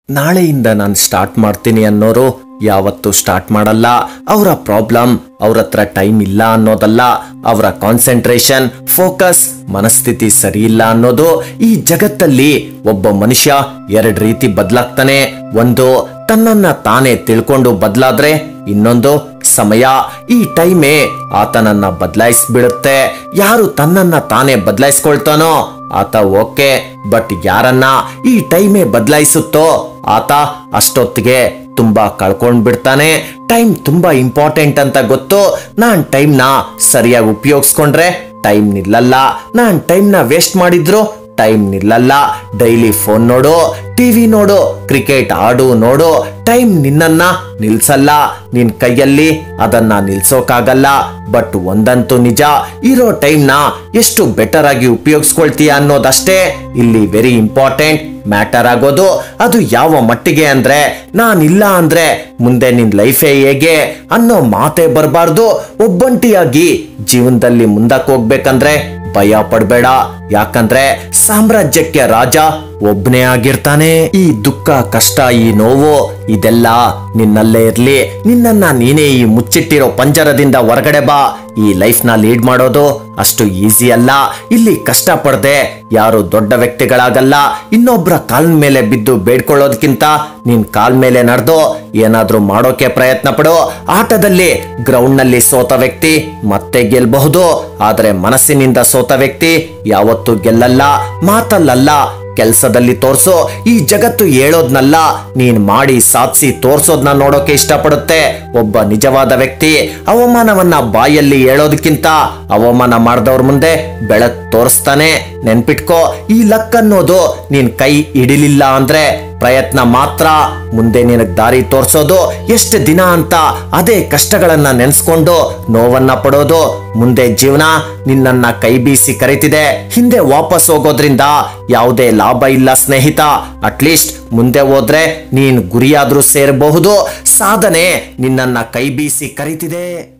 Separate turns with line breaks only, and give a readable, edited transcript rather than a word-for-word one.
ನಾಳೆಯಿಂದ ನಾನು ಸ್ಟಾರ್ಟ್ ಮಾಡ್ತೀನಿ ಅನ್ನೋರು ಯಾವತ್ತೂ ಸ್ಟಾರ್ಟ್ ಮಾಡಲ್ಲ. ಅವರ ಪ್ರಾಬ್ಲಮ್ ಅವ್ರ ಹತ್ರ ಟೈಮ್ ಇಲ್ಲ ಅನ್ನೋದಲ್ಲ, ಅವರ ಕಾನ್ಸಂಟ್ರೇಷನ್, ಫೋಕಸ್, ಮನಸ್ಥಿತಿ ಸರಿ ಇಲ್ಲ ಅನ್ನೋದು. ಈ ಜಗತ್ತಲ್ಲಿ ಒಬ್ಬ ಮನುಷ್ಯ ಎರಡು ರೀತಿ ಬದಲಾಗ್ತಾನೆ. ಒಂದು ತನ್ನನ್ನ ತಾನೇ ತಿಳ್ಕೊಂಡು ಬದಲಾದ್ರೆ, ಇನ್ನೊಂದು ಸಮಯ, ಈ ಟೈಮೇ ಆತನನ್ನ ಬದಲಾಯಿಸ್ಬಿಡುತ್ತೆ. ಯಾರು ತನ್ನನ್ನ ತಾನೇ ಬದಲಾಯಿಸ್ಕೊಳ್ತಾನೋ ಆತ ಓಕೆ, ಬಟ್ ಯಾರನ್ನ ಈ ಟೈಮೇ ಬದಲಾಯಿಸುತ್ತೋ ಆತ ಅಷ್ಟೊತ್ತಿಗೆ ತುಂಬಾ ಕಳ್ಕೊಂಡ್ ಬಿಡ್ತಾನೆ. ಟೈಮ್ ತುಂಬಾ ಇಂಪಾರ್ಟೆಂಟ್ ಅಂತ ಗೊತ್ತು. ನಾನ್ ಟೈಮ್ನ ಸರಿಯಾಗಿ ಉಪಯೋಗಿಸ್ಕೊಂಡ್ರೆ ಟೈಮ್ ನಿಲ್ಲಲ್ಲ, ನಾನ್ ಟೈಮ್ನ ವೇಸ್ಟ್ ಮಾಡಿದ್ರು ಟೈಮ್ ನಿಲ್ಲಲ್ಲ. ಡೈಲಿ ಫೋನ್ ನೋಡು, ಟಿವಿ ನೋಡು, ಕ್ರಿಕೆಟ್ ಆಡು ನೋಡು, ಟೈಮ್ ನಿನ್ನನ್ನ ನಿಲ್ಸಲ್ಲ. ನಿನ್ ಕೈಯಲ್ಲಿ ಅದನ್ನ ನಿಲ್ಸೋಕಾಗಲ್ಲ. ಬಟ್ ಒಂದಂತೂ ನಿಜ, ಇರೋ ಟೈಮ್ನ ಎಷ್ಟು ಬೆಟರ್ ಆಗಿ ಉಪಯೋಗಿಸ್ಕೊಳ್ತೀಯ ಅನ್ನೋದಷ್ಟೇ ಇಲ್ಲಿ ವೆರಿ ಇಂಪಾರ್ಟೆಂಟ್ ಮ್ಯಾಟರ್ ಆಗೋದು. ಅದು ಯಾವ ಮಟ್ಟಿಗೆ ಅಂದ್ರೆ, ನಾನಿಲ್ಲ ಅಂದ್ರೆ ಮುಂದೆ ನಿನ್ ಲೈಫೇ ಹೇಗೆ ಅನ್ನೋ ಮಾತೇ ಬರಬಾರ್ದು. ಒಬ್ಬಂಟಿಯಾಗಿ ಜೀವನದಲ್ಲಿ ಮುಂದಕ್ಕೆ ಹೋಗ್ಬೇಕಂದ್ರೆ ಭಯ ಪಡ್ಬೇಡ, ಯಾಕಂದ್ರೆ ಸಾಮ್ರಾಜ್ಯಕ್ಕೆ ರಾಜ ಒಬ್ನೇ ಆಗಿರ್ತಾನೆ. ಈ ದುಃಖ, ಕಷ್ಟ, ಈ ನೋವು ಇದೆಲ್ಲ ನಿನ್ನಲ್ಲೇ ಇರ್ಲಿ. ನಿನ್ನನ್ನ ನೀನೇ ಈ ಮುಚ್ಚಿಟ್ಟಿರೋ ಪಂಜರದಿಂದ ಹೊರಗಡೆ ಬಾ. ಈ ಲೈಫ್ ನ ಲೀಡ್ ಮಾಡೋದು ಅಷ್ಟು ಈಸಿ ಅಲ್ಲ. ಇಲ್ಲಿ ಕಷ್ಟ ಪಡದೆ ಯಾರು ದೊಡ್ಡ ವ್ಯಕ್ತಿಗಳಾಗಲ್ಲ. ಇನ್ನೊಬ್ರ ಕಾಲ್ ಮೇಲೆ ಬಿದ್ದು ಬೇಡ್ಕೊಳ್ಳೋದಕ್ಕಿಂತ ನಿನ್ ಕಾಲ್ ಮೇಲೆ ನಡೆದು ಏನಾದ್ರೂ ಮಾಡೋಕೆ ಪ್ರಯತ್ನ ಪಡು. ಆಟದಲ್ಲಿ ಗ್ರೌಂಡ್ ನಲ್ಲಿ ಸೋತ ವ್ಯಕ್ತಿ ಮತ್ತೆ ಗೆಲ್ಬಹುದು, ಆದ್ರೆ ಮನಸ್ಸಿನಿಂದ ಸೋತ ವ್ಯಕ್ತಿ ಯಾವತ್ತೂ ಗೆಲ್ಲಲ್ಲ. ಮಾತಲ್ಲಲ್ಲ, ಕೆಲಸದಲ್ಲಿ ತೋರ್ಸೋ. ಈ ಜಗತ್ತು ಹೇಳೋದ್ನಲ್ಲ, ನೀನ್ ಮಾಡಿ ಸಾಧಿಸಿ ತೋರ್ಸೋದ್ನ ನೋಡೋಕೆ ಇಷ್ಟಪಡುತ್ತೆ. ಒಬ್ಬ ನಿಜವಾದ ವ್ಯಕ್ತಿ ಅವಮಾನವನ್ನ ಬಾಯಲ್ಲಿ ಹೇಳೋದಕ್ಕಿಂತ ಅವಮಾನ ಮಾಡಿದವ್ರ ಮುಂದೆ ಬೆಳಕು ತೋರಿಸ್ತಾನೆ. ನೆನ್ಪಿಟ್ಕೋ, ಈ ಲಕ್ ಅನ್ನೋದು ನೀನ್ ಕೈ ಹಿಡಿಲಿಲ್ಲ ಅಂದ್ರೆ ಪ್ರಯತ್ನ ಮಾತ್ರ ಮುಂದೆ ನಿನಗ್ ದಾರಿ ತೋರ್ಸೋದು. ಎಷ್ಟು ದಿನ ಅಂತ ಅದೇ ಕಷ್ಟಗಳನ್ನ ನೆನ್ಸ್ಕೊಂಡು ನೋವನ್ನ ಪಡೋದು. ಮುಂದೆ ಜೀವನ ನಿನ್ನನ್ನ ಕೈ ಬೀಸಿ ಕರೀತಿದೆ. ಹಿಂದೆ ವಾಪಸ್ ಹೋಗೋದ್ರಿಂದ ಯಾವುದೇ ಲಾಭ ಇಲ್ಲ ಸ್ನೇಹಿತ. ಅಟ್ಲೀಸ್ಟ್ ಮುಂದೆ ಹೋದ್ರೆ ನೀನ್ ಗುರಿಯಾದ್ರೂ ಸೇರಬಹುದು. ಸಾಧನೆ ನಿನ್ನನ್ನ ಕೈ ಬೀಸಿ ಕರೀತಿದೆ.